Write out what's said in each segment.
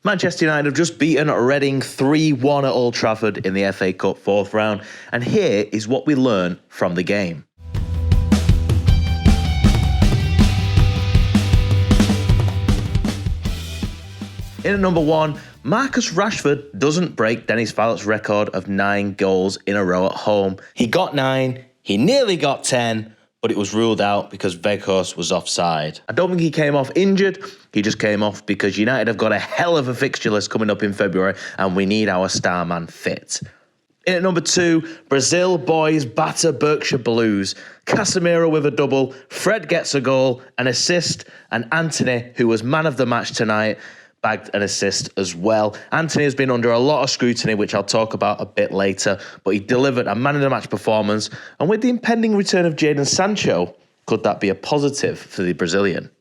Manchester United have just beaten Reading 3-1 at Old Trafford in the FA Cup fourth round, and here is what we learned from the game. In at number 1, Marcus Rashford doesn't break Dennis Vallett's record of 9 goals in a row at home. He got 9, he nearly got 10, but it was ruled out because Weghorst was offside. I don't think he came off injured, he just came off because United have got a hell of a fixture list coming up in February and we need our star man fit. In at number 2, Brazil boys batter Berkshire Blues. Casemiro with a double, Fred gets a goal, an assist, and Antony, who was man of the match tonight, bagged an assist as well. Antony has been under a lot of scrutiny, which I'll talk about a bit later, but he delivered a man-of-the-match performance, and with the impending return of Jadon Sancho, could that be a positive for the Brazilian?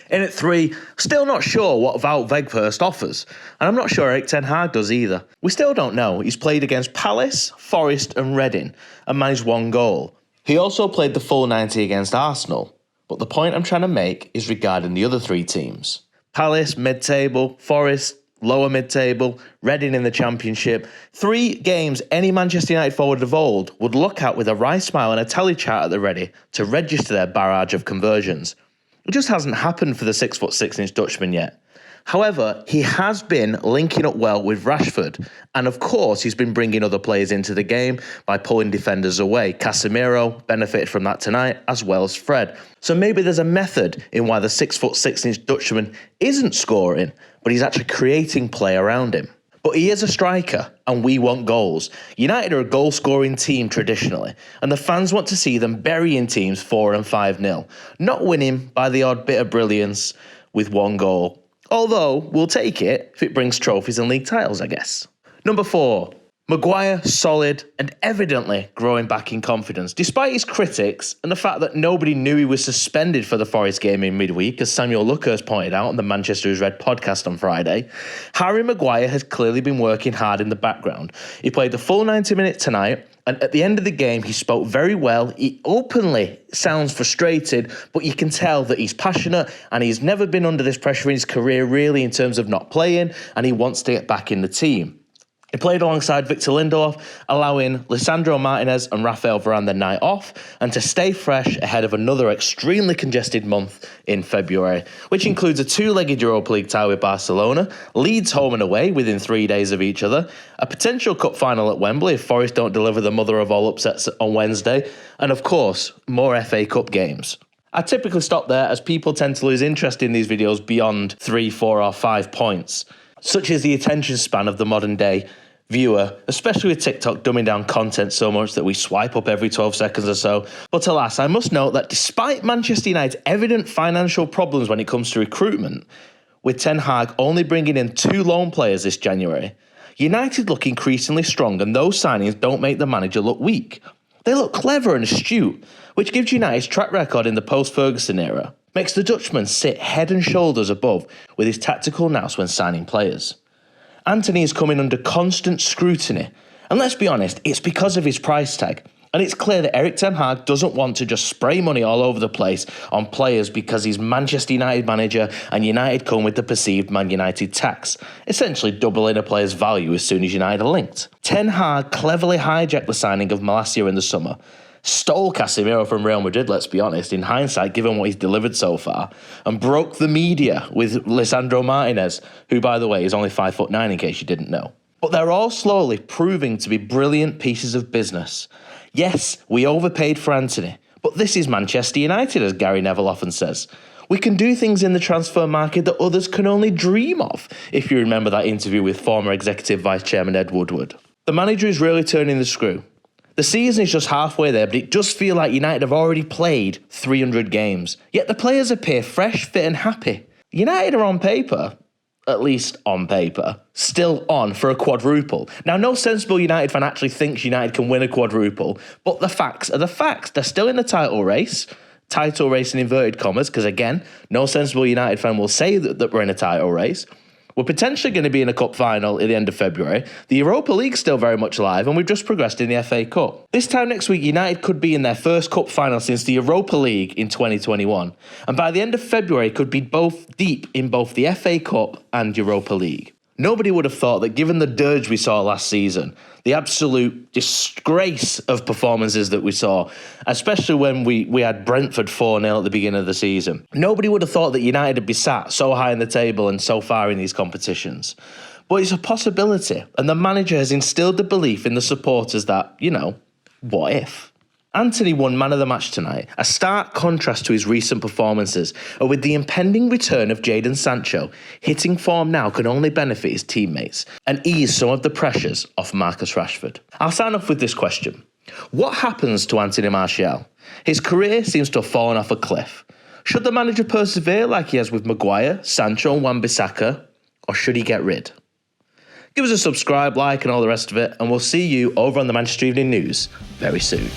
In at 3, still not sure what Wout Weghorst offers, and I'm not sure Erik ten Hag does either. We still don't know. He's played against Palace, Forest and Reading, and managed 1 goal. He also played the full 90 against Arsenal, but the point I'm trying to make is regarding the other 3 teams. Palace, mid-table, Forest, lower mid-table, Reading in the Championship. 3 games any Manchester United forward of old would look at with a wry smile and a tally chart at the ready to register their barrage of conversions. It just hasn't happened for the 6'6" Dutchman yet. However, he has been linking up well with Rashford, and of course he's been bringing other players into the game by pulling defenders away. Casemiro benefited from that tonight, as well as Fred. So maybe there's a method in why the 6'6" Dutchman isn't scoring, but he's actually creating play around him. But he is a striker, and we want goals. United are a goal-scoring team traditionally, and the fans want to see them burying teams 4 and 5-0, not winning by the odd bit of brilliance with 1 goal. Although, we'll take it if it brings trophies and league titles, I guess. Number 4, Maguire, solid and evidently growing back in confidence. Despite his critics and the fact that nobody knew he was suspended for the Forest game in midweek, as Samuel Luckhurst pointed out on the Manchester is Red podcast on Friday, Harry Maguire has clearly been working hard in the background. He played the full 90 minutes tonight, and at the end of the game, he spoke very well. He openly sounds frustrated, but you can tell that he's passionate and he's never been under this pressure in his career, really, in terms of not playing, and he wants to get back in the team. He played alongside Victor Lindelof, allowing Lisandro Martinez and Rafael Varane the night off, and to stay fresh ahead of another extremely congested month in February, which includes a 2-legged Europa League tie with Barcelona, Leeds home and away within 3 days of each other, a potential cup final at Wembley if Forest don't deliver the mother of all upsets on Wednesday, and of course, more FA Cup games. I typically stop there as people tend to lose interest in these videos beyond 3, 4 or 5 points. Such is the attention span of the modern day viewer, especially with TikTok dumbing down content so much that we swipe up every 12 seconds or so. But alas, I must note that despite Manchester United's evident financial problems when it comes to recruitment, with Ten Hag only bringing in 2 loan players this January, United look increasingly strong, and those signings don't make the manager look weak. They look clever and astute, which gives United's track record in the post-Ferguson era, makes the Dutchman sit head and shoulders above with his tactical nous when signing players. Antony is coming under constant scrutiny, and let's be honest, it's because of his price tag. And it's clear that Erik ten Hag doesn't want to just spray money all over the place on players because he's Manchester United manager and United come with the perceived Man United tax, essentially doubling a player's value as soon as United are linked. Ten Hag cleverly hijacked the signing of Malacia in the summer, stole Casemiro from Real Madrid, let's be honest, in hindsight, given what he's delivered so far, and broke the media with Lisandro Martinez, who, by the way, is only 5'9" in case you didn't know. But they're all slowly proving to be brilliant pieces of business. Yes, we overpaid for Antony, but this is Manchester United, as Gary Neville often says. We can do things in the transfer market that others can only dream of, if you remember that interview with former Executive Vice Chairman Ed Woodward. The manager is really turning the screw. The season is just halfway there, but it does feel like United have already played 300 games. Yet the players appear fresh, fit and happy. United are on paper, at least on paper, still on for a quadruple. Now, no sensible United fan actually thinks United can win a quadruple, but the facts are the facts. They're still in the title race in inverted commas, because again, no sensible United fan will say that we're in a title race. We're potentially going to be in a cup final at the end of February. The Europa League's still very much alive, and we've just progressed in the FA Cup. This time next week, United could be in their first cup final since the Europa League in 2021. And by the end of February, could be both deep in both the FA Cup and Europa League. Nobody would have thought that given the dirge we saw last season, the absolute disgrace of performances that we saw, especially when we had Brentford 4-0 at the beginning of the season, nobody would have thought that United would be sat so high in the table and so far in these competitions. But it's a possibility, and the manager has instilled the belief in the supporters that, what if? Antony won Man of the Match tonight, a stark contrast to his recent performances, and with the impending return of Jadon Sancho, hitting form now can only benefit his teammates and ease some of the pressures off Marcus Rashford. I'll sign off with this question. What happens to Antony Marshall? His career seems to have fallen off a cliff. Should the manager persevere like he has with Maguire, Sancho and Wan-Bissaka, or should he get rid? Give us a subscribe, like and all the rest of it, and we'll see you over on the Manchester Evening News very soon.